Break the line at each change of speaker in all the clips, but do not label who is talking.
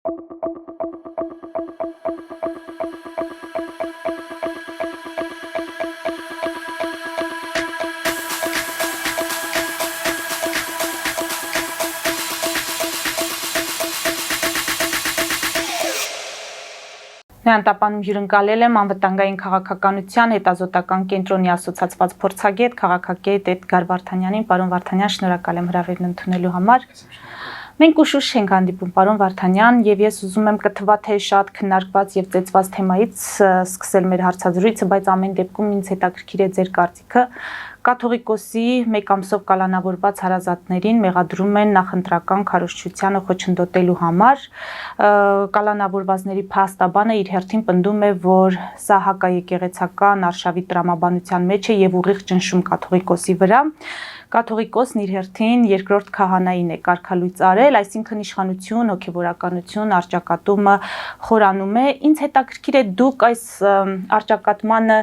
Նեանտապանում հյուրընկալել եմ անվտանգային քաղաքականության հետազոտական կենտրոնի ասոցացված փորձագետ, քաղաքագետ Էդգար Վարդանյանին։ Պարոն Վարդանյան, շնորհակալ եմ հրավերն ընդունելու համար։ Մենք ուշուշ ենք հանդիպում, պարոն Վարդանյան, եւ ես ուզում եմ կթվա թե շատ քննարկված եւ ծեծված թեմայից սկսել մեր հարցազրույցը, բայց ամեն դեպքում ինձ հետաքրքիր է ձեր կարծիքը։ Կաթողիկոսի մեկ ամսով կալանավորված հարազատներին մեղադրում են նախընտրական քարոզչությանը խոչընդոտելու համար։ Կալանավորվածների փաստաբանը իր հերթին պնդում է, որ սա հակաեկեղեցական արշավի տրամաբանության մեջ է եւ ուղիղ ճնշում կաթողիկոսի վրա։ Կաթողիկոսն իր հերթին երկրորդ քահանային է կարգալույծ արել, այսինքն իշխանություն, հոգևորականություն, արճակատումը խորանում է։ Ինձ հետաքրքիր է դուք այս արճակատմանը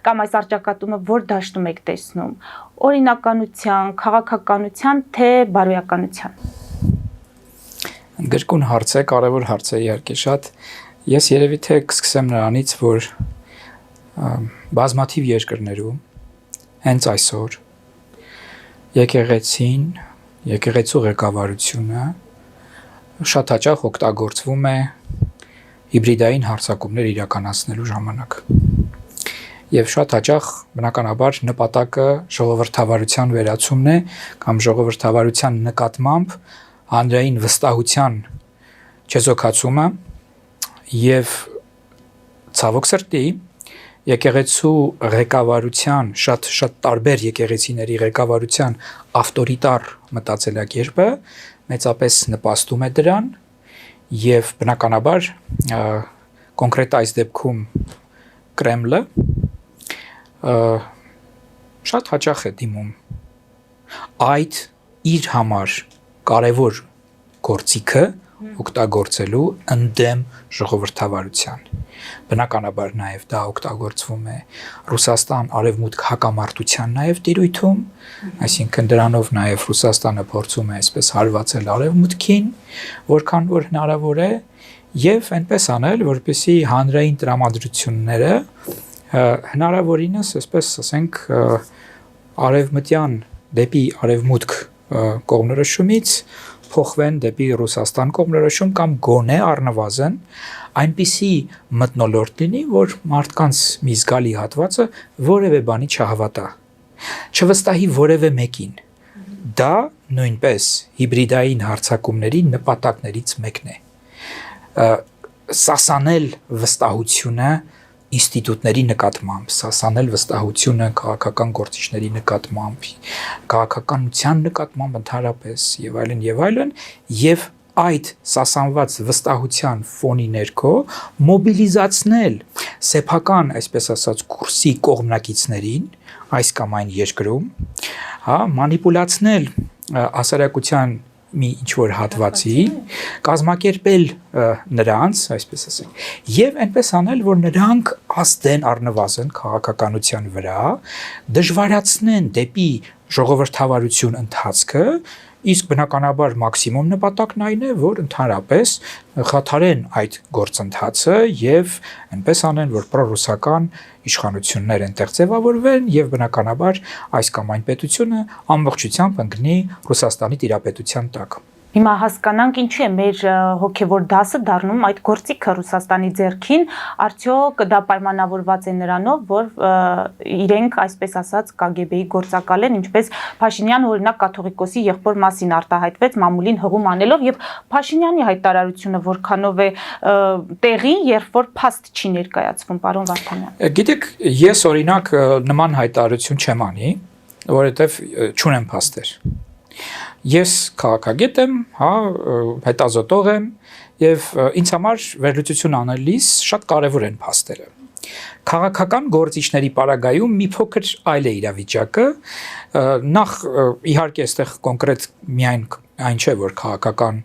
կամ այս արճակատումը որ դաշտում եք տեսնում, օրինականության, քաղաքականության, թե բարոյականության։
Գրկուն հարց է, կարևոր հարց է իհարկե շատ։ Ես երևի թե կսկսեմ նրանից, որ բազմաթիվ երկրներում հենց այսօր եկեղեցին, եկեղեցու ղեկավարությունը շատ հաճախ օգտագործվում է հիբրիդային հարձակումներ իրականացնելու ժամանակ։ Եվ շատ հաճախ բնականաբար նպատակը ժողովրդավարության վերացումն է կամ ժողովրդավարության նկատմամբ հանրային վստահության չեզոքացումը եւ ցավոք սրտի եկեղեցու ղեկավարության շատ տարբեր եկեղեցիների ղեկավարության ավտորիտար մտածելակերպը մեծապես նպաստում է դրան եւ բնականաբար կոնկրետ այս դեպքում Կրեմլը շատ հաճախ է դիմում այդ իր համար կարևոր գործիքը օգտագործելու ընդդեմ ժողովրդավարության։ Բնականաբար նաև դա օգտագործվում է Ռուսաստան արևմուտք հակամարտության նաև տիրույթում, այսինքն դրանով նաև Ռուսաստանը փորձում է այսպես հարվածել արևմուտքին, որքան որ հնարավոր է, եւ այնպես անել, որպեսզի հանրային տրամադրությունները հնարավորինս, այսպես ասենք, արևմտյան դեպի արևմուտք կողմնորոշումից փոխվեն դեպի Ռուսաստան կողմնորոշում կամ գոնե առնվազն այնպիսի մթնոլորտ լինի, որ մարդկանց մի զգալի հատվածը որևէ բանի չհավատա, չվստահի որևէ մեկին։ Դա նույնպես հիբրիդային հարձակումների նպատակներից մեկն է։ Սասանել վստահությունը ինստիտուտների նկատմամբ, սասանել վստահությունը քաղաքական գործիչների նկատմամբ, քաղաքականության նկատմամբ ընդհանրապես եւ այլն, եւ այդ սասանված վստահության ֆոնի ներքո մոբիլիզացնել սեփական, այսպես ասած, կուրսի կողմնակիցներին այս կամ այն երկրում, մանիպուլացնել հասարակության մի ինչ-որ հատվածի, կազմակերպել նրանց, այսպես ասենք, եւ այնպես անել, որ նրանք ազդեն առնվազն քաղաքականության վրա, դժվարացնեն դեպի ժողովրդավարություն ընթացքը, իսկ բնականաբար մաքսիմում նպատակն այն է, որ ընդհանրապես խաթարեն այդ գործընթացը եւ այնպես անեն, որ պրոռուսական իշխանություններ այնտեղ ձևավորվեն եւ բնականաբար այս կամ այն պետությունը ամբողջությամբ ընկնի Ռուսաստանի տիրապետության տակ։
Հիմա հասկանանք ինչու է մեր հոգևոր դասը դառնում այդ գործիքը Ռուսաստանի ձեռքին, արդյոք դա պայմանավորված է նրանով, որ իրենք այսպես ասած KGB-ի գործակալ են, ինչպես Փաշինյանը օրինակ կաթողիկոսի եղբոր մասին արտահայտվեց մամուլին հղում անելով եւ Փաշինյանի հայտարարությունը որքանով է տեղի, երբ որ փաստ չի ներկայացվում, պարոն Վարդանյան։
Գիտեք, ես օրինակ նման հայտարարություն չեմ անի, որովհետեւ չունեմ փաստեր։ Ես քաղաքագետ եմ, հետազոտող եմ եւ ինձ համար վերլուծություն անելիս շատ կարեւոր են փաստերը։ Քաղաքական գործիչների պարագայում մի փոքր այլ է իրավիճակը, նախ իհարկե այստեղ կոնկրետ միայն այն չէ, որ քաղաքական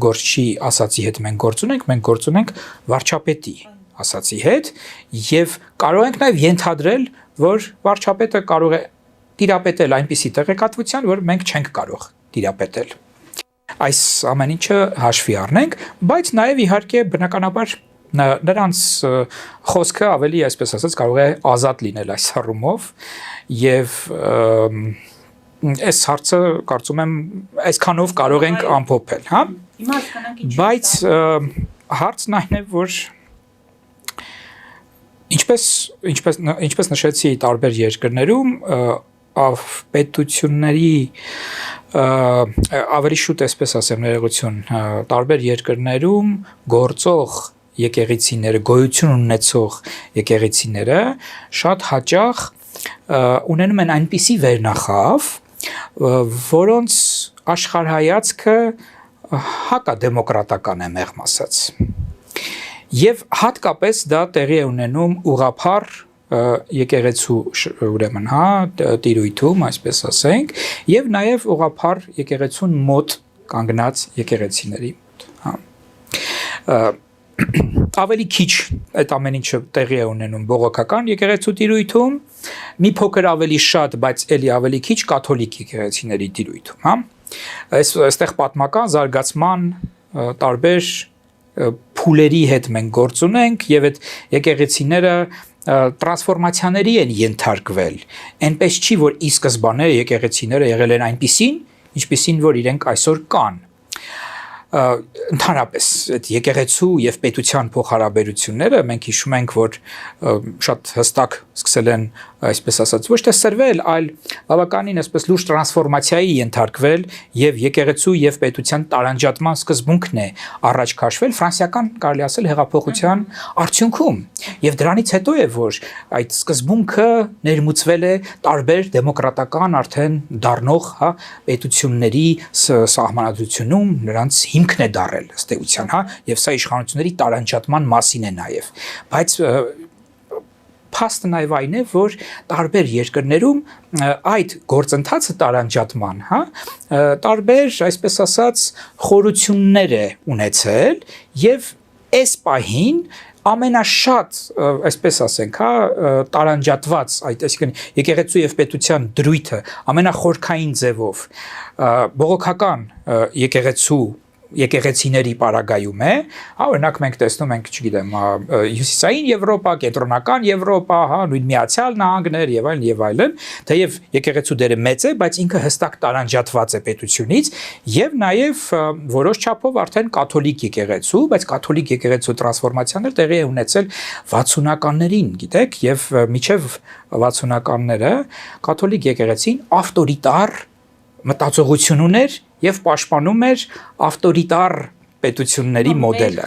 գործչի ասացի հետ մենք գործ ունենք վարչապետի ասացի հետ եւ կարող ենք նաեւ ենթադրել, որ վարչապետը կարող է տիրապետել այնպիսի տեղեկատվության, որ մենք չենք կարող տիրապետել։ Այս ամեն ինչը հաշվի առնենք, բայց նաև իհարկե բնականաբար նրանց խոսքը ավելի, այսպես ասած, կարող է ազատ լինել այս առումով եւ այս հարցը կարծում եմ այսքանով կարող ենք ամփոփել, հա։
Հիմա հասկանանք ինչ։
Բայց հարցն այն է, որ ինչպես նշեցի, տարբեր երկրներում պետությունների ավելի շուտ այսպես ասեմ ներողություն, տարբեր երկրներում գործող եկեղեցիները, գոյություն ունեցող եկեղեցիները շատ հաճախ ունենում են այնպիսի վերնախավ, որոնց աշխարհայացքը հակադեմոկրատական է մեղմ ասած։ Եվ հատկապես դա տեղի է ունենում ուղղափառ եկեղեցու ուրեմն, հա, տիրույթում, այսպես ասենք, եւ նաեւ ուղղափառ եկեղեցուն մոտ կանգնած եկեղեցիների մոտ, հա։ Ավելի քիչ այդ ամեն ինչը տեղի է ունենում բողոքական եկեղեցու տիրույթում, մի փոքր ավելի շատ, բայց ելի ավելի քիչ կաթոլիկ եկեղեցիների տիրույթում, հա։ Այստեղ պատմական զարգացման տարբեր փուլերի հետ մենք գործ ունենք եւ այդ եկեղեցիները տրանսֆորմացիաների են ենթարկվել։ Այնպես չի, որ ի սկզբանե եկեղեցիները եղել են այնպիսին, ինչպիսին որ իրենք այսօր կան։ Ընդհանրապես այդ եկեղեցու եւ պետության փոխհարաբերությունները մենք հիշում ենք, որ շատ հստակ սկսել են, այսպես ասած, ոչ թե սրվել, այլ բավականին այսպես լուրջ տրանսֆորմացիայի ենթարկվել եւ եկեղեցու եւ պետության տարանջատման սկզբունքն է առաջ քաշվել ֆրանսիական, կարելի ասել, հեղափոխության արդյունքում։ Եվ դրանից հետո է, որ այդ սկզբունքը ներմուծվել է տարբեր դեմոկրատական արդեն դառնող, հա, պետությունների սահմանադրությունում, նրանց հիմքն է դարել ըստ էության, հա, եւ սա իշխանությունների տարանջատման մասին է նաեւ, բայց փաստը նաեւ այն է, որ տարբեր երկրներում այդ գործընթացը տարանջատման, հա, տարբեր, այսպես ասած, խորություններ է ունեցել եւ այս պահին ամենաշատ, այսպես ասենք, հա, տարանջատված, այսինքն եկեղեցու եւ պետության դրույթը ամենախորքային ձևով բողոքական եկեղեցիների պարագայում է, հա, օրինակ մենք տեսնում ենք, չգիտեմ, հյուսիսային Եվրոպա, կենտրոնական Եվրոպա, հա, նույն Միացյալ Նահանգներ եւ այլն, թեև եկեղեցու դերը մեծ է, բայց ինքը հստակ տարանջատված է պետությունից եւ նաեւ որոշ չափով արդեն կաթոլիկ եկեղեցու, բայց կաթոլիկ եկեղեցու տրանսֆորմացիաներ տեղի է ունեցել 60-ականներին, գիտեք, եւ միջև 60-ականները կաթոլիկ եկեղեցին ավտորիտար մտածողություն ուներ եւ պաշտպանում էր ավտորիտար պետությունների մոդելը։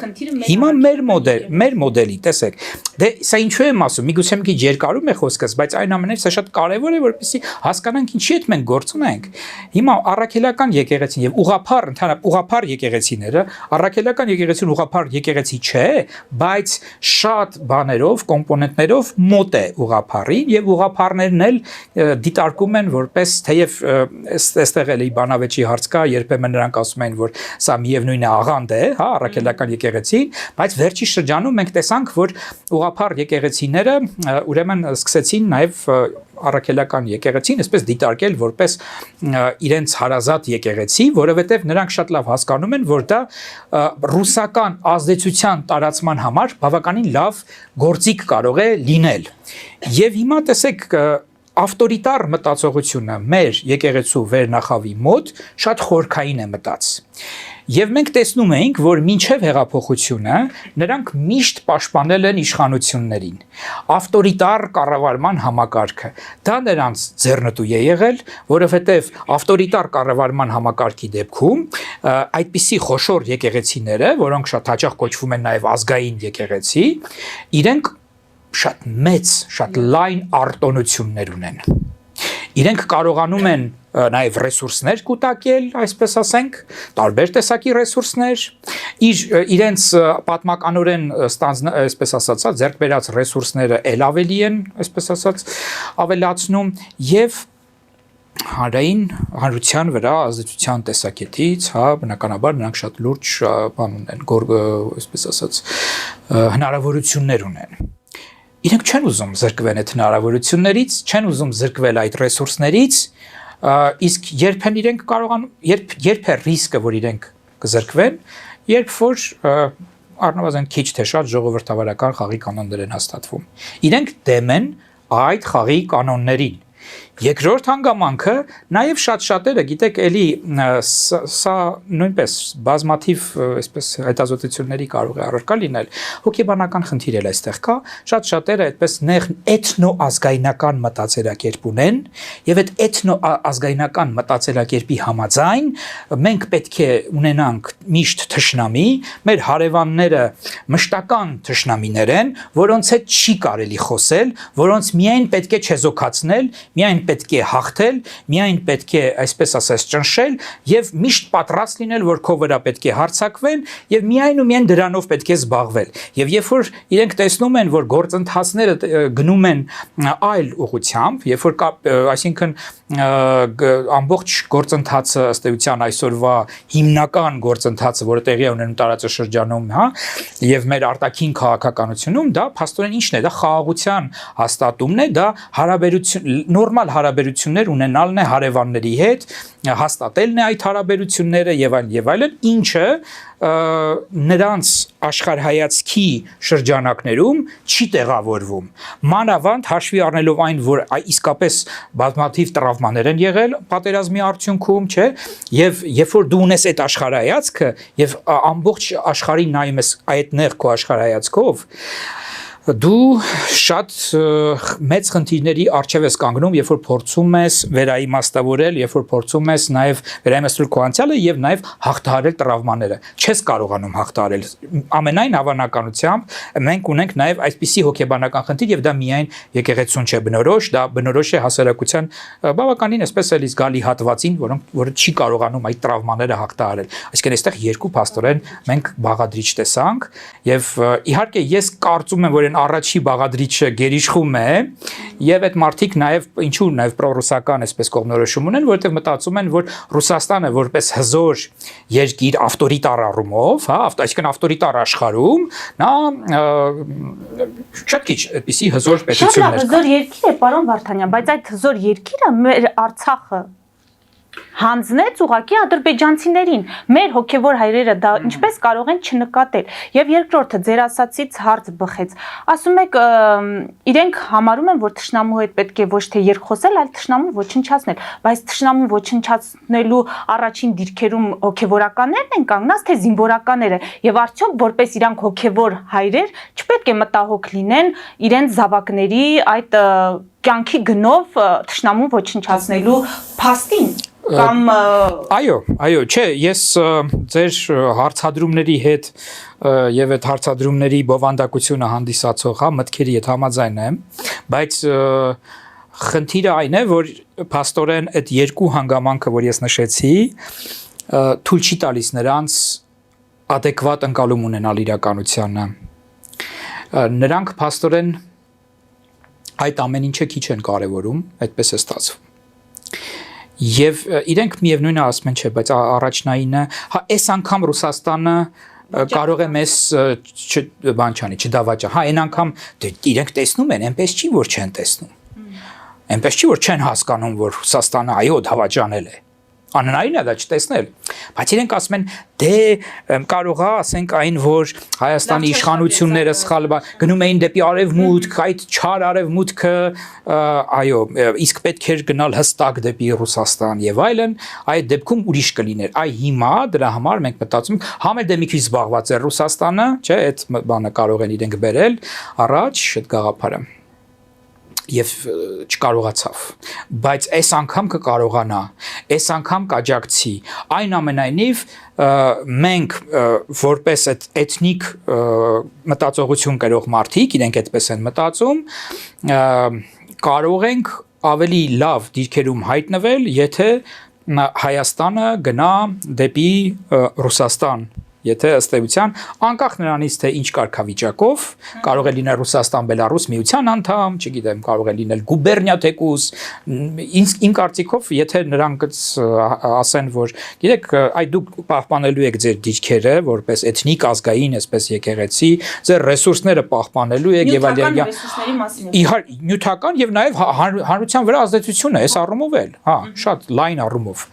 Հիմա մեր մոդելի, տեսեք, դե սա ինչու եմ ասում, միգուցե մի քիչ երկարում է խոսքս, բայց այնուամենայնիվ սա շատ կարևոր է, որպեսզի հասկանանք ինչի հետ մենք գործ ունենք։ Հիմա առաքելական եկեղեցին եւ ուղղափառ, ընդհանրապես ուղղափառ եկեղեցիները, առաքելական եկեղեցին ուղղափառ եկեղեցի չէ, բայց շատ բաներով, կոմպոնենտներով մոտ է ուղղափառին եւ ուղղափառներն էլ դիտարկում են որպես թեև այստեղ էլի բանավեճի հարց կա, երբեմն նրանք ասում են, որ սա միևնույն է աղանդ է, հա, առաքելական եկեղեցին, բայց վերջի շրջանում մենք տեսանք, որ ուղղափառ եկեղեցիները ուրեմն սկսեցին նաև առաքելական եկեղեցին այսպես դիտարկել որպես իրենց հարազատ եկեղեցի, որովհետև նրանք շատ լավ հասկանում են, որ դա ռուսական ազդեցության տարածման համար բավականին լավ գործիք կարող է լինել։ Եվ հիմա տեսեք ավտորիտար մտածողությունը մեր եկեղեցու վերնախավի մոտ շատ խորքային է մտած։ Եվ մենք տեսնում ենք, որ մինչև հեղափոխությունը նրանք միշտ պաշտպանել են իշխանություններին։ Ավտորիտար կառավարման համակարգը դա նրանց ձեռնտու է եղել, որովհետև ավտորիտար կառավարման համակարգի դեպքում այդպիսի խոշոր եկեղեցիները, որոնք շատ հաճախ կոչվում են նաև ազգային եկեղեցի, իրենք շատ մեծ, շատ լայն արտոնություններ ունեն։ Իրենք կարողանում են նաև ռեսուրսներ կուտակել, այսպես ասենք, տարբեր տեսակի ռեսուրսներ, իրենց պատմականորեն այսպես ասած, ձեռք բերած ռեսուրսները ել ավելի են, այսպես ասած, ավելացնում եւ հանրության վրա ազդեցության տեսակետից, հա, բնականաբար նրանք շատ լուրջ բան ունեն, այսպես ասած, հնարավորություններ ունեն։ Իրենք չեն ուզում զրկվել այդ հնարավորություններից, չեն ուզում զրկվել այդ ռեսուրսներից, իսկ երբ են իրենք կարողանում երբ է ռիսկը, որ իրենք կզրկվեն, երբ որ առնվազն քիչ թե շատ ժողովրդավարական խաղի կանոններ են հաստատվում։ Իրենք դեմ են այդ խաղի կանոններին։ Երկրորդ հանգամանքը նաև շատ-շատերը, գիտեք, էլի սա նույնպես բազմաթիվ այսպես հետազոտությունների կարող է առարկա լինել, հոգեբանական խնդիր էլ այստեղ կա, շատ-շատերը այդպես էթնոազգայնական մտածելակերպ ունեն, եւ այդ էթնոազգայնական մտածելակերպի համաձայն մենք պետք է ունենանք միշտ թշնամի, մեր հարևանները մշտական թշնամիներ են, որոնց հետ չի կարելի խոսել, որոնց միայն պետք է չեզոքացնել, միայն պետք է հաղթել, միայն պետք է, այսպես ասած, ճնշել եւ միշտ պատրաստ լինել, որ քո վրա պետք է հարձակվեն եւ միայն ու միայն դրանով պետք է զբաղվել։ Եւ երբ որ իրենք տեսնում են, որ գործընթացները գնում են այլ ուղղությամբ, երբ որ այսինքն ամբողջ գործընթացը ըստ էության այսօրվա հիմնական գործընթացը, որը տեղի է ունենում տարածաշրջանում, հա, եւ մեր արտաքին քաղաքականությունում, դա փաստորեն ինչն է, դա խաղաղության հաստատումն է, դա նորմալ հարաբերություններ ունենալն է հարևանների հետ, հաստատելն է այդ հարաբերությունները եւ այլն, ինչը նրանց աշխարհայացքի շրջանակներում չի տեղավորվում։ Մանավանդ հաշվի առնելով այն, որ իսկապես բազմաթիվ տրավմաներ են եղել պատերազմի արդյունքում, չէ, եւ երբ որ դու ունես այդ աշխարհայացքը եւ ամբողջ աշխարհին նայում ես այդ նեղ քո աշխարհայացքով, դու շատ մեծ խնդիրների առջև ես կանգնում, երբ որ փորձում ես վերաիմաստավորել, երբ որ փորձում ես նաև վերաիմաստավորել քո անցյալը եւ նաև հաղթահարել տրավմաները։ Չես կարողանում հաղթահարել։ Ամենայն հավանականությամբ մենք ունենք նաև այսպիսի հոգեբանական խնդիր եւ դա միայն եկեղեցուն չէ բնորոշ, դա բնորոշ է հասարակության բավականին այսպես էլի զգալի հատվածին, որը չի կարողանում այդ տրավմաները հաղթահարել։ Այսինքն այստեղ երկու փաստորեն մենք բաղադրիչ տեսանք եւ իհարկե ես կարծում եմ, որ առաջի բաղադրիչը գերիշխում է եւ այդ մարդիկ նաեւ ինչու նաեւ պրոռուսական այսպես կողմնորոշում ունեն, որովհետեւ մտածում են, որ Ռուսաստանը որպես հզոր երկիր ավտորիտար առումով, հա, այսինքն ավտորիտար աշխարհում, նա շատ քիչ այդպիսի հզոր պետություններ կա։
Շատ հզոր երկիր է, պարոն Վարդանյան, բայց այդ հզոր երկիրը մեր Արցախը հանձնեց ուղղակի ադրբեջանցիներին։ Մեր հոգևոր հայրերը դա ինչպես կարող են չնկատել։ Եվ երկրորդը ձեր ասացից հարց բխեց։ Ասում եք, իրենք համարում են, որ թշնամու հետ պետք է ոչ թե երկխոսել, այլ թշնամուն ոչնչացնել, բայց թշնամուն ոչնչացնելու առաջին դիրքերում հոգևորականներն են կանգնած, թե զինվորականները։ Եվ արդյոք որպես իրանք հոգևոր հայրեր չպետք է մտահոգ լինեն իրենց զավակների այդ կյանքի գնով թշնամուն ոչնչացնելու փաստին։
Այո, չէ, ես ձեր հարցադրումների հետ եւ այդ հարցադրումների բովանդակությունը հանդիսացող, հա, մտքերի հետ համաձայն եմ, բայց խնդիրը այն է, որ փաստորեն այդ երկու հանգամանքը, որ ես նշեցի, թույլ չի տալիս նրանց adekvat ընկալում ունենալ իրականությանը։ Նրանք փաստորեն այդ ամեն ինչը քիչ են կարևորում, այդպես է ստացվում։ Եվ իրենք միևնույնն է ասում են, չէ, բայց առաջնայինը, հա, այս անգամ Ռուսաստանը կարող է մեզ բան չանի, չդավաճա։ Հա, այն անգամ իրենք տեսնում են, այնպես չի, որ չեն տեսնում։ Այնպես չի, որ չեն հասկանում, որ Ռուսաստանը այո դավաճանել է։ Անհնարին է դա չտեսնել, բայց իրենք ասում են, դե կարող է, ասենք այն, որ Հայաստանի իշխանությունները սխալ գնում էին դեպի արևմուտք, այդ չար արևմուտքը, այո, իսկ պետք էր գնալ հստակ դեպի Ռուսաստան եւ այլն, այդ դեպքում ուրիշ կլիներ։ Այ հիմա դրա համար մենք մտածում ենք, համ էլ դե մի քիչ զբաղված է Ռուսաստանը, չէ, այդ բանը կարող են իրենք բերել առաջ այդ գաղափարը։ Եվ չկարողացավ, բայց այս անգամ կկարողանա, այս անգամ կաջակցի, այնուամենայնիվ մենք որպես այդ էթնիկ մտածողություն կրող մարդիկ, իրենք այդպես են մտածում, կարող ենք ավելի լավ դիրքերում հայտնվել, եթե Հայաստանը գնա դեպի Ռուսաստան եթե ըստ էության անկախ նրանից թե ինչ կարգավիճակով կարող է լինել Ռուսաստան-Բելարուս միության անդամ, չգիտեմ, կարող է լինել գուբերնիա թեկուզ, իմ կարծիքով, եթե նրանք ասեն, որ գիտեք, այ դուք պահպանելու եք ձեր դիրքերը որպես էթնիկ ազգային, այսպես եկեղեցի, ձեր ռեսուրսները պահպանելու եք եւ այլն,
ռեսուրսների մասին
նյութական եւ նաեւ հանրության վրա ազդեցություն է, այս առումով էլ, հա, շատ լայն առումով,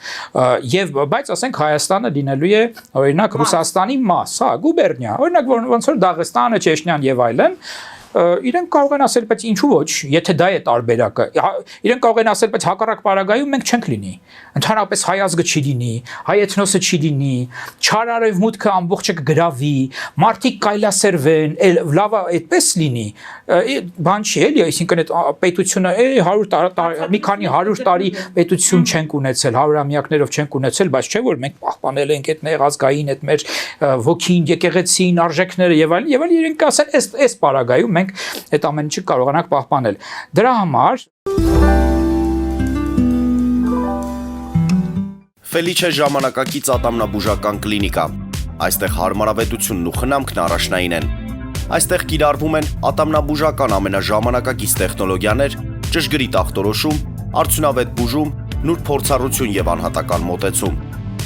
եւ բայց ասենք Հայաստանը լինելու է օրինակ Ռուսաստանի մաս, հա, գուբերնիա, օրինակ ոնց որ Դաղստանը, Չեչնիան եւ այլն, իրենք կարող են ասել, բայց ինչու ոչ, եթե դա է տարբերակը, իրենք կարող են ասել, բայց հակառակ պարագայում մենք չենք լինի, ընդհանրապես հայ ազգը չի լինի, հայ էթնոսը չի լինի, չար արևմուտքը ամբողջը կգրավի, մարդիկ կայլասերվեն, լավ այդպես լինի, բան չի էլի, այսինքն այդ պետությունը 100 մի քանի 100 տարի պետություն չենք ունեցել, հարյուրամյակներով չենք ունեցել, բայց չէ որ մենք պահպանել ենք այդ մեր ազգային, այդ մեր ոգին, եկեղեցին, արժեքները եւ այլն, իրենք ասեն, այս պարագայում մենք այդ ամեն ինչը կարողանանք պահպանել։ Դրա համար
Ֆելիչե ժամանակակից ատամնաբուժական կլինիկա։ Այստեղ հարմարավետությունն ու խնամքն առաջնային են։ Այստեղ կիրառվում են ատամնաբուժական ամենաժամանակակից տեխնոլոգիաներ, ճշգրիտ ախտորոշում, արդյունավետ բուժում, նուրբ փորձառություն եւ անհատական մոտեցում։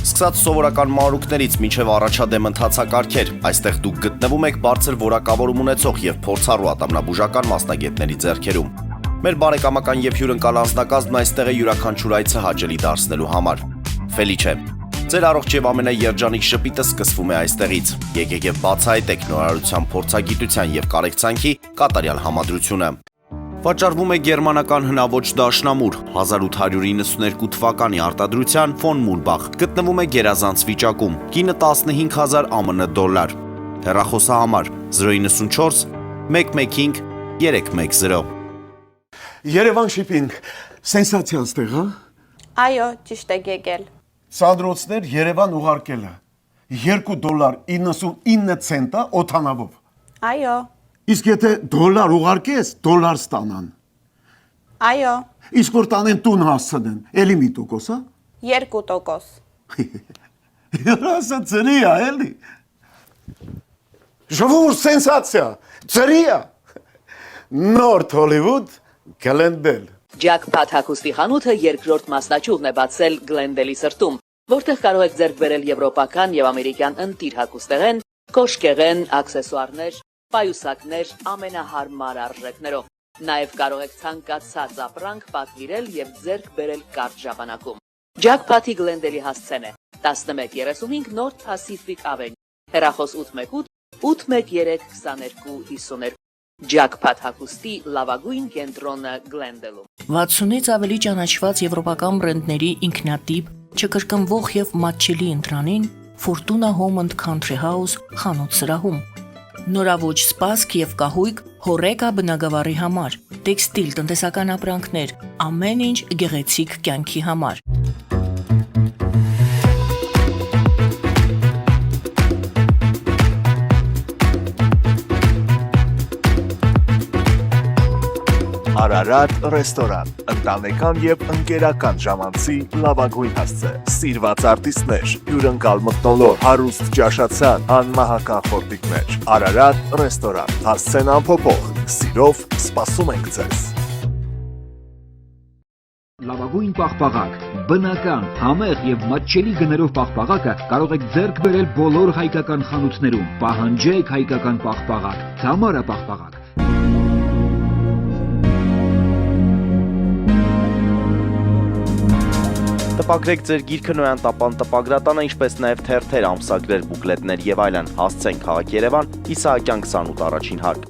Սկսած սովորական մանրուքներից մինչև առաջադեմ ընթացակարգեր, այստեղ դուք գտնվում եք բարձր որակավորում ունեցող եւ փորձառու ատամնաբուժական մասնագետների ձեռքերում։ Մեր բարեկամական եւ հյուրընկալ անձնակազմն այստեղ է յուրաքանչյուր այցը հաճելի դարձնելու համար։ Ֆելիչե, ձեր առողջ եւ ամենաերջանիկ շպիտը սկսվում է այստեղից։ Եկեք եւ բացահայտեք նորարարության փորձագիտության եւ կարեկցանքի կատարյալ համադրությունը։ Վաճառվում է գերմանական հնաոճ դաշնամուր 1892 թվականի արտադրության ֆոն Մուրբախ, գտնվում է գերազանց վիճակում, կինը 15000 ԱՄՆ դոլար, հեռախոսահամար 094 115 310։
Երևան շիփինգ, սենսացիա ստեղ, հա։
Այո, ճիշտ եք եկել։
Սանդրոցներ Երևան ուղարկելը $2.99 ցենտա օթանավով։
Այո,
Իսկ եթե դոլար ուղարկես, դոլար ստանան։
այո,
Իսկ որ տանեն տուն հասցնեն, էլի մի տոկոս, հա։
2%։
Երասը ծրի է, էլի։ Ժողովուրդ սենսացիա, ծրի է։ Նորթ Հոլիվուդ Գլենդել։
Ջակփաթ հագուստի խանութը երկրորդ մասնաճյուղն է բացել Գլենդելի սրտում, որտեղ կարող եք ձեռք բերել եվրոպական եւ ամերիկյան ընտիր հագուստեղեն, կոշկեղեն, աքսեսուարներ, պայուսակներ ամենահարմար արժեքներով։ Նաև կարող եք ցանկացած ապրանք պատվիրել եւ ձեռք բերել կարճ ժամանակում։ Ջակփաթի Գլենդելի հասցեն է 1135 North Pacific Avenue, հեռախոս 818 813 2252։ Ջակփաթ հագուստի լավագույն կենտրոնը Գլենդելում։ 60-ից ավելի ճանաչված եվրոպական բրենդների ինքնատիպ, չկրկնվող եւ մատչելի ընտրանին Fortuna Home and Country House խանութ սրահում։ Նորավոճ սպասք եւ կահույք հորեկա բնագավառի համար, տեքստիլ տնտեսական ապրանքներ, ամեն ինչ գեղեցիկ կյանքի համար։
Արարատ ռեստորան, ընտանեկան եւ ընկերական ժամանցի լավագույն հասցե, սիրված արտիստներ, հյուրընկալ մթնոլորտ, հարուստ ճաշացան, անմահական խորտիկներ։ Արարատ ռեստորան, հասցեն անփոփոխ, սիրով սպասում ենք ձեզ։
Լավագույն պաղպաղակ, բնական, համեղ եւ մատչելի գներով պաղպաղակը կարող եք ձեռք բերել բոլոր հայկական խանութներում։ Պահանջեք հայկական պաղպաղակ, Թամարա պաղպաղակ։
Տպագրեք ձեր գիրքը Նոյան տապան տպագրատանը, ինչպես նաև թերթեր, ամսագրեր, բուկլետներ եւ այլն։ Հասցեն քաղաք Երևան, Իսահակյան 28 առաջին հարկ։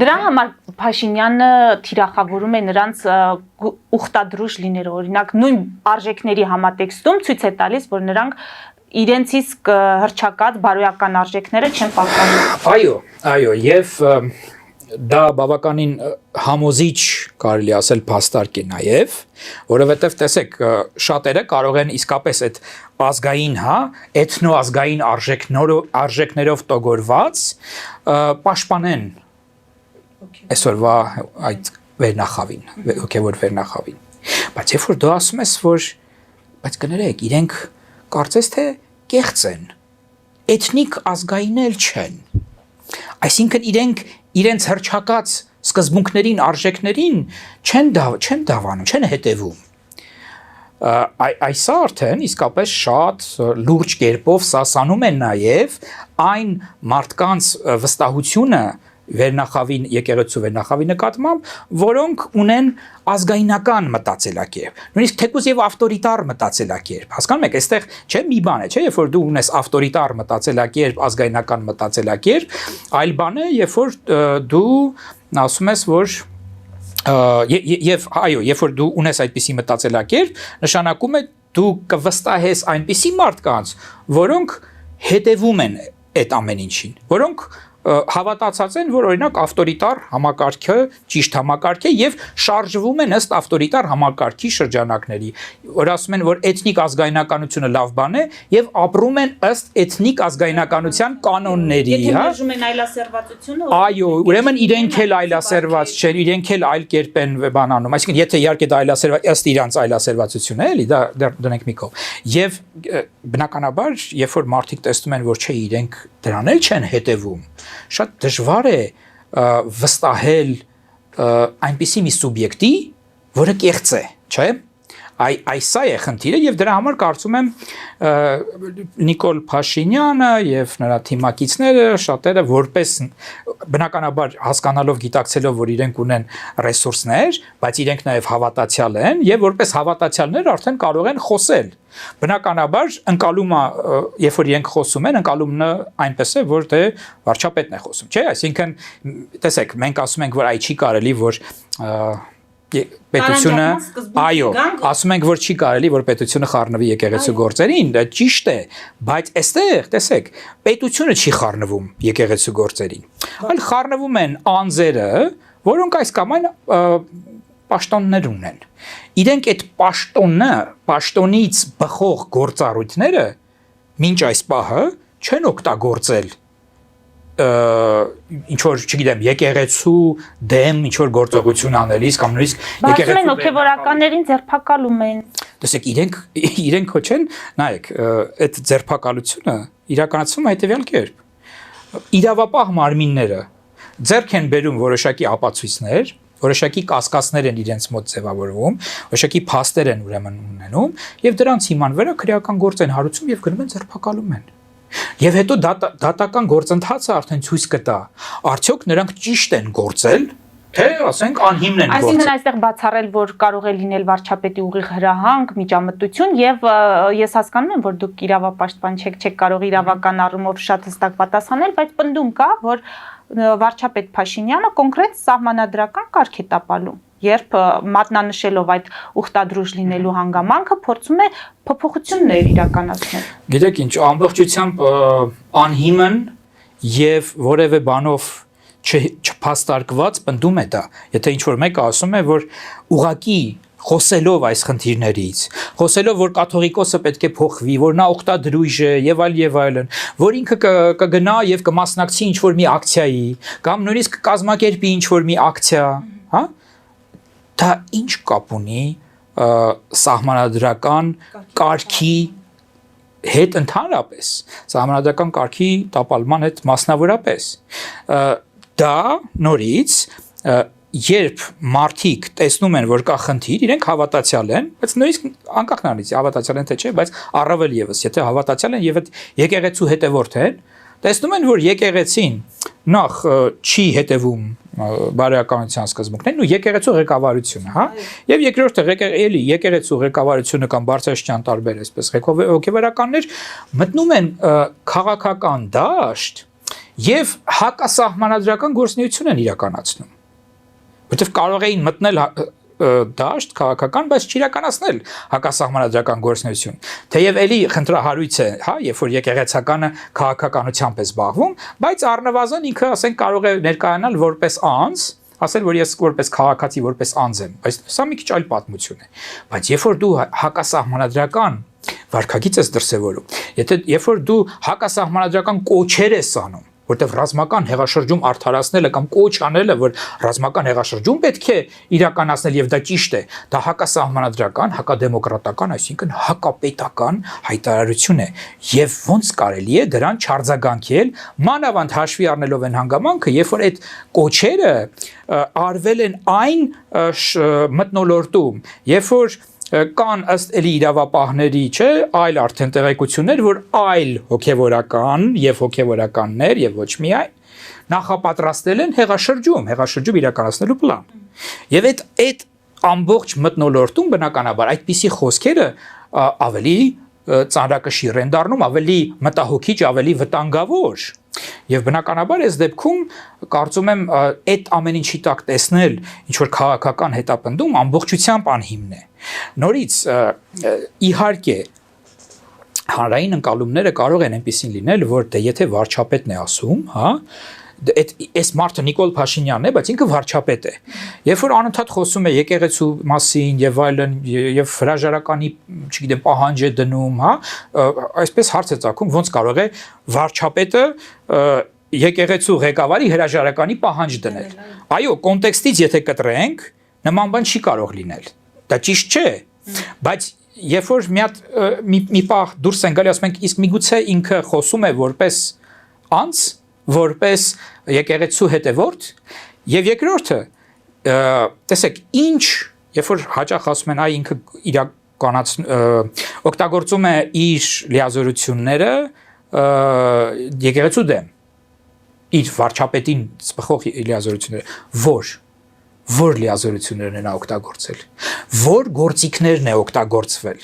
Դրա համար Փաշինյանը թիրախավորում է նրանց ուխտադրուժ լինել, օրինակ նույն արժեքների համատեքստում ցույց է տալիս, որ նրանք իրենց իսկ հրճակած բարոյական արժեքները չեն պահպանում։
Այո, եւ դա բավականին համոզիչ կարելի ասել փաստարկ է նաև, որովհետև տեսեք, շատերը կարող են իսկապես այդ ազգային, հա, էթնոազգային արժեքներով տոգորված պաշտպանեն այսօրվա այդ վերնախավին, հոգևոր վերնախավին։ Բայց երբ որ դու ասում ես, որ բայց կներեք, իրենք կարծես թե կեղծ են, էթնիկ ազգային էլ չեն։ Այսինքն իրենց հռչակած սկզբունքներին, արժեքներին չեն դավանում, չեն հետևում։ Այս արդեն իսկապես շատ լուրջ կերպով սասանում են նաև այն մարդկանց վստահությունը վերնախավի եկեղեցու վերնախավի նկատմամբ, որոնք ունեն ազգայնական մտածելակերպ, նույնիսկ թեկուզ եւ ավտորիտար մտածելակերպ։ Հասկանում եք, այստեղ չէ մի բան է, չէ, երբ որ դու ունես ավտորիտար մտածելակերպ, ազգայնական մտածելակերպ, այլ բան է, երբ որ դու ասում ես, որ եւ այո, երբ որ դու ունես այդպիսի մտածելակերպ, նշանակում է դու կվստահես այնպիսի մարդկանց, որոնք հետևում են այդ ամեն ինչին, որոնք հավատացած են, որ օրինակ ավտորիտար համակարգը ճիշտ համակարգ է եւ շարժվում են ըստ ավտորիտար համակարգի շրջանակների, որ ասում են, որ էթնիկ ազգայնականությունը լավ բան է եւ ապրում են ըստ էթնիկ ազգայնականության կանոնների, հա։
Եթե մերժում են այլասերվածությունը,
այո, ուրեմն իրենք էլ այլասերված չեն, իրենք էլ այլ կերպ են բան անում, այսինքն եթե իհարկե դա այլասերված ըստ իրանց այլասերվածությունը է, էլի դա դնենք մի կողմ։ Եվ բնականաբար, երբ որ մարդիկ տեսնում են, որ չէ, իրենք դրան էլ չեն հետևում, շատ դժվար է վստահել այնպիսի մի սուբյեկտի, որը կեղծ է, չէ՞։ Այս է խնդիրը եւ դրա համար կարծում եմ Նիկոլ Փաշինյանը եւ նրա թիմակիցները շատերը որպես բնականաբար հասկանալով գիտակցելով որ իրենք ունեն ռեսուրսներ, բայց իրենք նաեւ հավատացյալ են եւ որպես հավատացյալներ արդեն կարող են խոսել։ Բնականաբար ընկալումը երբ որ իրենք խոսում են, ընկալումն այնպես է որ դե վարչապետն է խոսում, չէ՞, այսինքն տեսեք, մենք ասում ենք որ այ չի կարելի որ պետությունը այո, ասում ենք որ չի կարելի որ պետությունը խառնվի եկեղեցու գործերին, դա ճիշտ է, բայց այստեղ, տեսեք, պետությունը չի խառնվում եկեղեցու գործերին, այլ խառնվում են անձերը, որոնք այս կամ այն պաշտոններ ունեն։ Իրենք այդ պաշտոնից բխող գործառույթները մինչ այս պահը չեն օգտագործել ինչ որ, չգիտեմ, եկեղեցու դեմ ինչ որ գործողություն անելիս կամ նույնիսկ
եկեղեցու դեմ հոգևորականներին ձերբակալում են։
Տեսեք, իրենք հո չեն, նայեք, այդ ձերբակալությունը իրականացվում է հետևյալ կերպ։ Իրավապահ մարմինները ձեռք են բերում որոշակի ապացույցներ, որոշակի կասկածներ են իրենց մոտ ձևավորվում, որոշակի փաստեր են ուրեմն ունենում եւ դրանց հիման վրա քրեական գործ են հարուցում եւ գնում են ձերբակալում են։ Եվ հետո դատական գործընթացը արդեն ցույց կտա, արդյոք նրանք ճիշտ են գործել, թե ասենք անհիմն են գործել։
Այսինքն այստեղ բացառել, որ կարող է լինել վարչապետի ուղիղ հրահանգ, միջամտություն եւ ես հասկանում եմ, որ դուք իրավապաշտպան չեք կարող իրավական առումով շատ հստակ պատասխանել, բայց պնդում կա, որ վարչապետ Փաշինյանը կոնկրետ սահմանադրական կարգ է տապալում, երբ մատնանշելով այդ ուխտադրուժ լինելու հանգամանքը փորձում է փոփոխություններ իրականացնել։
Գիտեք ինչ, ամբողջությամբ անհիմն եւ որևէ բանով չփաստարկված պնդում է դա։ Եթե ինչ որ մեկը ասում է, որ ուղակի խոսելով այս խնդիրներից, խոսելով որ կաթողիկոսը պետք է փոխվի, որ նա օգտադրույժ է եւ այլն, որ ինքը կգնա եւ կմասնակցի ինչ որ մի ակցիայի, կամ նույնիսկ կազմակերպի ինչ որ մի ակցիա, հա? Դա ինչ կապ ունի սահմանադրական կարգի հետ ընդհանրապես, սահմանադրական կարգի տապալման հետ մասնավորապես։ Դա նորից երբ մարդիկ տեսնում են, որ կա խնդիր, իրենք հավատացյալ են, բայց նույնիսկ անկախ նրանից հավատացյալ են թե չէ, բայց առավել եւս, եթե հավատացյալ են եւ այդ եկեղեցու հետևորդ են, տեսնում են, որ եկեղեցին նախ չի հետևում բարոյականության սկզբունքներին ու եկեղեցու ղեկավարությունը, հա? Եվ երկրորդը էլի եկեղեցու ղեկավարությունը կամ բարձրաստիճան տարբեր այսպես հոգևորականներ մտնում են քաղաքական դաշտ եւ հակասահմանադրական գործունեություն են իրականացնում։ Որտեվ կարող էին մտնել դաշտ քաղաքական, բայց չիրականացնել հակասահմանադրական գործունեություն։ Թեև էլի խնդրահարույց է, հա, երբ որ եկեղեցականը քաղաքականությամբ է զբաղվում, բայց առնվազն ինքը, ասենք, կարող է ներկայանալ որպես անձ, ասել, որ ես որպես քաղաքացի, որպես անձ եմ, բայց սա մի քիչ այլ պատմություն է։ Բայց երբ որ դու հակասահմանադրական վարքագիծ ես դրսևորում, երբ որ դու հակասահմանադրական կոչեր ես անում, որտեղ ռազմական հեղաշրջում արդարացնելը կամ կոչ անելը, որ ռազմական հեղաշրջում պետք է իրականացնել եւ դա ճիշտ է, դա հակասահմանադրական, հակադեմոկրատական, այսինքն հակապետական հայտարարություն է եւ ոնց կարելի է դրան չարձագանքել, մանավանդ հաշվի առնելով այն հանգամանքը, երբ որ այդ կոչերը արվել են այն մթնոլորտում, երբ որ կան ըստ էլի իրավապահների, չէ, այլ արդեն տեղեկություններ, որ այլ հոգևորական եւ հոգևորականներ եւ ոչ միայն նախապատրաստել են հեղաշրջում իրականացնելու պլան։ Եվ այդ ամբողջ մթնոլորտում բնականաբար այդպիսի խոսքերը ավելի ծանրակշիռ են դառնում, ավելի մտահոգիչ, ավելի վտանգավոր։ Եվ բնականաբար այս դեպքում կարծում եմ այդ ամեն ինչի տակ տեսնել ինչ որ քաղաքական հետապնդում ամբողջությամբ անհիմն է։ Նորից իհարկե հանրային ընկալումները կարող են այնպեսին լինել, որ դե եթե վարչապետն է ասում, հա, այս մարդը Նիկոլ Փաշինյանն է, բայց ինքը վարչապետ է։ Երբ որ անընդհատ խոսում է եկեղեցու մասին եւ այլն եւ հրաժարականի, չգիտեմ, պահանջ է դնում, հա, այսպես հարց է ծագում, ոնց կարող է վարչապետը եկեղեցու ղեկավարի հրաժարականի պահանջ դնել։ Այո, կոնտեքստից եթե կտրենք, նման բան չի կարող լինել։ Դա ճիշտ չէ, բայց երբ որ մի պահ դուրս են գալի, ասում ենք, իսկ միգուցե ինքը խոսում է որպես անձ, որպես եկեղեցու հետևորդ, եւ երկրորդը, տեսեք, ինչ, երբ որ հաճախ ասում են, այ ինքը օգտագործում է իր լիազորությունները եկեղեցու դեմ, իր վարչապետին սպխող լիազորությունները, որ լիազորություններն են օգտագործել, որ գործիքներն է օգտագործվել,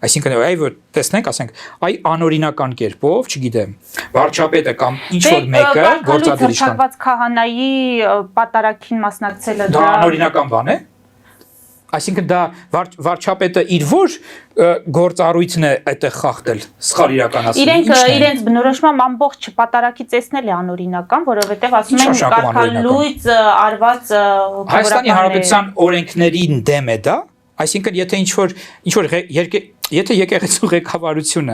այսինքն այ որ տեսնենք, ասենք, այ անօրինական կերպով, չգիտեմ, վարչապետը կամ ինչ որ մեկը գործադիր իշխան
քահանայի պատարագին մասնակցելը
դա անօրինական բան է։ Այսինքն դա վարչապետը իր որ գործառույթն է այդտեղ խախտել, սխալ իրականացնել։
Իրենց բնորոշմամբ ամբողջ պատարագի տեսնել է անօրինական, որովհետև ասում են կարգալույծ արված
Հայաստանի Հանրապետության օրենքներին դեմ է դա, այսինքն եթե եկեղեցու ղեկավարությունը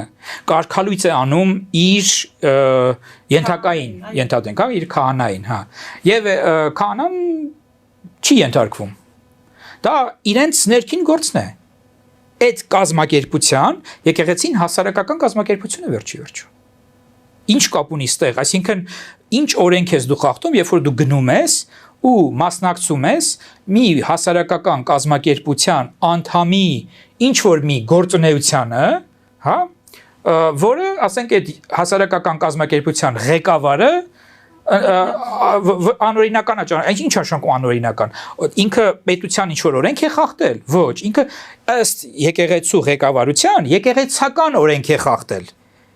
կարգալույծ է անում իր ենթակային, ենթադրենք, հա, իր քահանային, հա, եւ քահանան չի ենթարկվում։ Դա իրենց ներքին գործն է։ Այդ կազմակերպության եկեղեցին հասարակական կազմակերպություն է վերջի վերջո։ Ինչ կապ ունի ստեղ, այսինքն ինչ օրենք ես դու խախտում, երբ որ դու գնում ես ու մասնակցում ես մի հասարակական կազմակերպության անդամի ինչ որ մի գործունեությանը, հա, որը, ասենք, այդ հասարակական կազմակերպության ղեկավարը անօրինական է, ինչ նշանակում անօրինական, ինքը պետության ինչ որ օրենք է խախտել, ոչ, ինքը ըստ եկեղեցու ղեկավարության եկեղեցական օրենք է խախտել։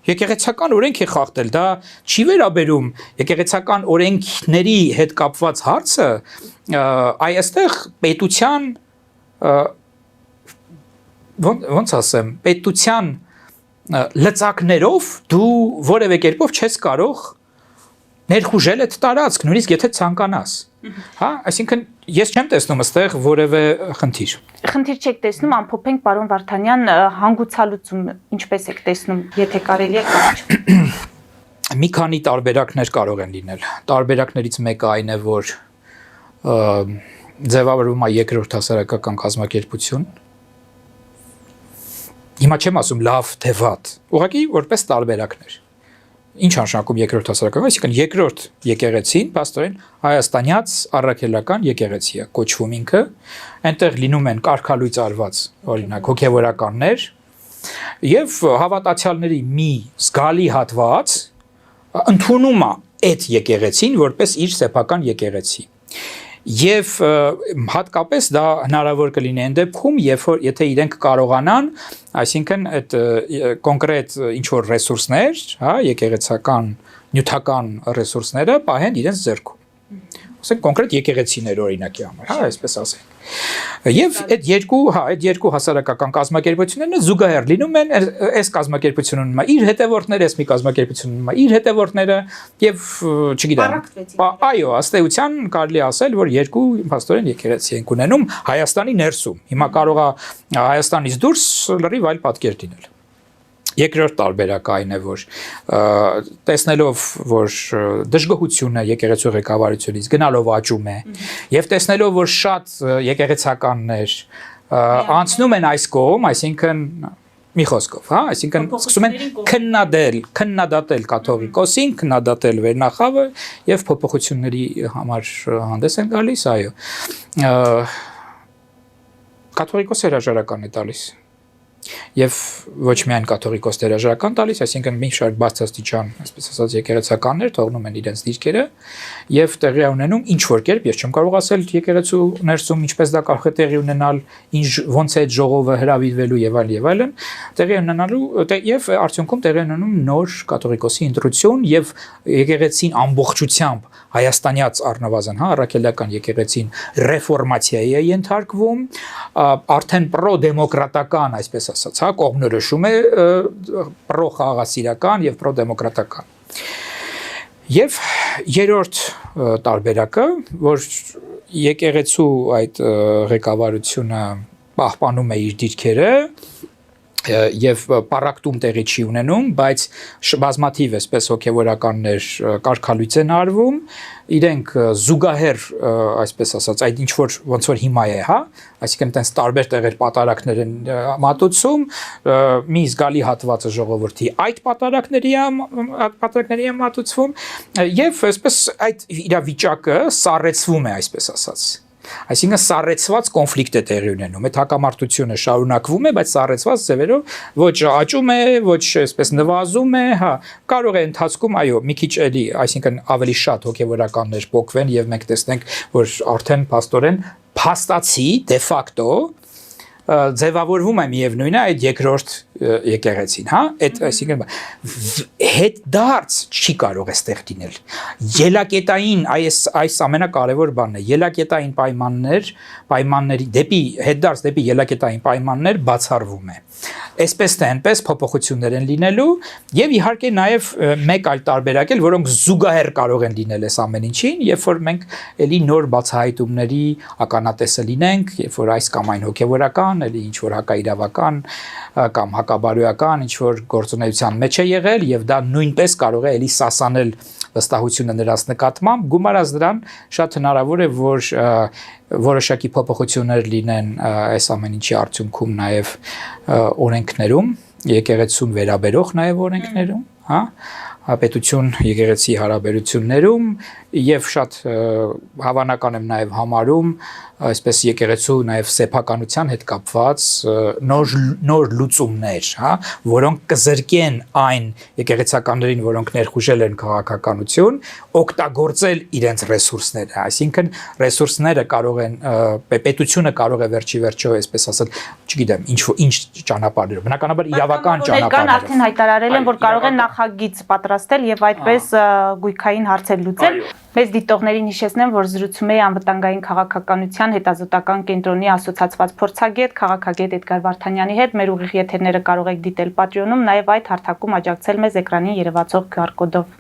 Եկեղեցական օրենք է խախտել, դա չի վերաբերում եկեղեցական օրենքների հետ կապված հարցը, այստեղ պետության ոնց ասեմ, պետության լծակներով դու որևէ կերպով չես կարող ներխուժել այդ տարածք, նույնիսկ եթե ցանկանաս։ Հա, այսինքն ես չեմ տեսնում այստեղ որևէ խնդիր։
Խնդիր չեք տեսնում, ամփոփենք պարոն Վարդանյան, հանգուցալուծում ինչպես եք տեսնում, եթե կարելի է կամ։
Մի քանի տարբերակներ կարող են լինել։ Տարբերակներից մեկը այն է, որ ձևավորվում է երկրորդ հասարակական կազմակերպություն։ Հիմա չեմ ասում լավ թե վատ, ուղղակի որպես տարբերակներ։ Ինչ նշանակում երկրորդ հասարակական, այսինքն երկրորդ եկեղեցին, փաստորեն հայաստանյաց առաքելական եկեղեցի է կոչվում ինքը, այնտեղ լինում են կարգալույծ արված, օրինակ հոգևորականներ, եւ հավատացյալների մի զգալի հատված ընդունում է այդ եկեղեցին որպես իր սեփական եկեղեցի։ Եվ հատկապես դա հնարավոր կլինի այն դեպքում, եթե իրենք կարողանան, այսինքն այդ կոնկրետ ինչ որ ռեսուրսներ, հա, եկեղեցական, նյութական ռեսուրսները պահեն իրենց ձեռքում։ Ասենք կոնկրետ եկեղեցիներ օրինակի համար, հա, այսպես ասենք։ Եվ այդ երկու հասարակական կազմակերպությունները զուգահեռ լինում են այս կազմակերպությունը ունի իր հետևորդները, այս մի կազմակերպությունը ունի իր հետևորդները եւ չգիտեմ։ Այո, ըստեյության կարելի ասել, որ երկու փաստորեն եկեղեցի են ունենում Հայաստանի ներսում։ Հիմա կարող է Հայաստանից դուրս լրիվ այլ պատկեր լինել։ Երկրորդ տարբերակը այն է, որ տեսնելով, որ դժգոհությունը եկեղեցու ղեկավարությունից գնալով աճում է, եւ տեսնելով, որ շատ եկեղեցականներ անցնում են այս կողմ, այսինքն մի խոսքով, հա, այսինքն սկսում են քննադատել կաթողիկոսին, քննադատել վերնախավը եւ փոփոխությունների համար հանդես են գալիս, այո։ Կաթողիկոս հրաժարական է տալիս։ Եվ ոչ միայն կաթողիկոս հրաժարական տալիս, այսինքն մի շարք բարձրաստիճան, այսպես ասած, եկեղեցականներ թողնում են իրենց դիրքերը եւ տեղի ունենում ինչ որ կերպ, ես չեմ կարող ասել եկեղեցու ներսում ինչպես դա կարող է տեղի ունենալ, ոնց է այդ ժողովը հրավիրվելու եւ այլն, տեղի ունենալու եւ արդյունքում տեղի ունենում նոր կաթողիկոսի ընտրություն եւ եկեղեցին ամբողջությամբ հայաստանյաց առնվազն, հա, առաքելական եկեղեցին ռեֆորմացիայի է ենթարկվում, արդեն պրոդեմոկրատական, այսպես ասած, հա, կողմնորոշում է պրոխաղասիրական եւ պրոդեմոկրատական։ Եվ երրորդ տարբերակը, որ եկեղեցու այդ ղեկավարությունը պահպանում է իր դիրքերը եւ պարակտում տեղի չի ունենում, բայց բազմաթիվ էսպես հոգեվորականներ կարգալույծ են արվում, իրենք զուգահեռ, այսպես ասած, այդ ինչ որ ոնց որ հիմա է, հա, այսինքն տենց տարբեր տեղեր պատարակներ են մատուցում, մի զգալի հատվածը ժողովրդի այդ պատարակների է մատուցվում եւ այսպես այդ իրավիճակը սառեցվում է, այսպես ասած։ Այսինքն սառեցված կոնֆլիկտ է տեղի ունենում, այդ հակամարտությունը շարունակվում է, բայց սառեցված ձևերով ոչ աճում է, ոչ այսպես նվազում է, հա, կարող է ընթացքում, այո, մի քիչ էլի, այսինքն ավելի շատ հոգեվորականներ փոխվեն եւ մենք տեսնենք, որ արդեն փաստորեն փաստացի դե ֆակտո ձևավորվում է միևնույնն է այդ երկրորդ եկեղեցին, հա, այդ այսինքն հետ դարձ չի կարող այստեղ լինել։ Ելակետային այս ամենակարևոր բանն է, ելակետային պայմանների դեպի հետ դարձ դեպի ելակետային պայմաններ բացառվում է։ Այսպես թե այնպես փոփոխություններ են լինելու եւ իհարկե նաեւ մեկ այլ տարբերակ էլ, որոնք զուգահեռ կարող են լինել այս ամեն ինչին, երբ որ մենք էլի նոր բացահայտումների ականատեսը լինենք, երբ որ այս կամ այն հոգեվորական, էլի ինչ որ հակաիրավական կամ հակաբարոյական ինչ որ գործունեության մեջ է եղել եւ դա նույնպես կարող է էլի սասանել վստահությունը նրանց նկատմամբ, գումարած դրան շատ հնարավոր է, որ որոշակի փոփոխություններ լինեն այս ամեն ինչի արդյունքում նաեւ օրենքներում, եկեղեցուն վերաբերող նաեւ օրենքներում, հա, պետություն եկեղեցի հարաբերություններում եւ շատ հավանական եմ նաեւ համարում այսպես եկեղեցու նաեւ սեփականության հետ կապված նոր լուծումներ, հա, որոնք կզրկեն այն եկեղեցականներին, որոնք ներխուժել են քաղաքականություն, օգտագործել իրենց ռեսուրսները, այսինքն ռեսուրսները կարող են պետությունը կարող է վերջի վերջո այսպես ասել, չգիտեմ, ինչ ճանապարհներով, բնականաբար իրավական ճանապարհներով։
Արդեն հայտարարել են, որ կարող են նախագիծ պատրաստել եւ այդպես գույքային հարցեր լուծել։ Մեծ դիտողներին հիշեցնեմ, որ զրուցում էի անվտանգային քաղաքականության հետազոտական կենտրոնի ասոցիացված փորձագետ, քաղաքագետ Էդգար Վարդանյանի հետ։ Մեր ուղիղ եթերները կարող եք դիտել Patreon-ում, նաև այդ հարթակում աջակցել մեզ էկրանին երևացող QR կոդով։